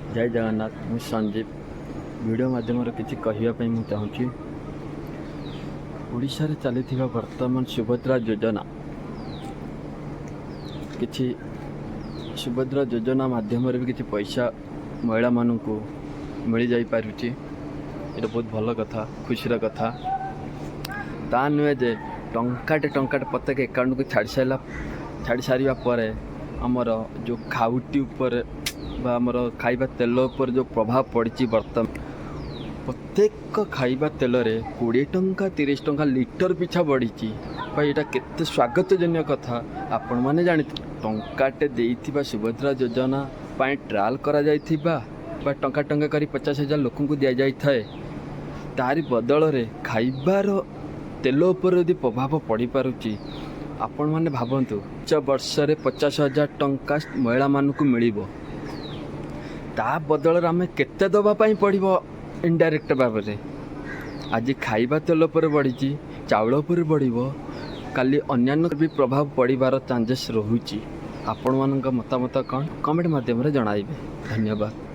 जय जगन्नाथ। मु संजीव वीडियो माध्यम किसी कहवाई मुझे चाहूँगी ओडिशा रे चली वर्तमान सुभद्रा योजना किसी सुभद्रा योजना माध्यम भी किसी पैसा महिला मानू मिल जाई पारुची। ये बहुत भल कथा खुशी कथा ता नुहे जे टंकाटे प्रत्येक एकाउंट को छाड़ी सारा पर आमर जो खाउटी उपर आमर खाइबा तेल उपर जो प्रभाव पड़ी वर्तमान प्रत्येक खाइबा तेल रे 20 टंका 30 टंका लिटर पिछा बढ़ी भाई यहाँ केते स्वागतजन्य कथा। आपण मैंने जानी टंकाटे देइथिबा सुभद्रा योजना पाई ट्रायल करा जाइथिबा बा टंका टंका करी 50,000 लोक को दि जाई थाए तारी बदल रे खाइबार तेल उपर यदि प्रभाव पड़ पारुची आपण मैंने भावतु 5 वर्ष रे 50,000 टंका महिला मानू मिलिबो ता बदल आम केते दवापाई पड़ो इनडायरेक्ट भाव में। आज खाइबा तेल पर बढ़ी चाउल पर बढ़ो काली अन्यान्य भी प्रभाव पड़ार चांसेस रोचे। आपण मान मतामत कौन कमेंट माध्यम रे जणाइबे। धन्यवाद।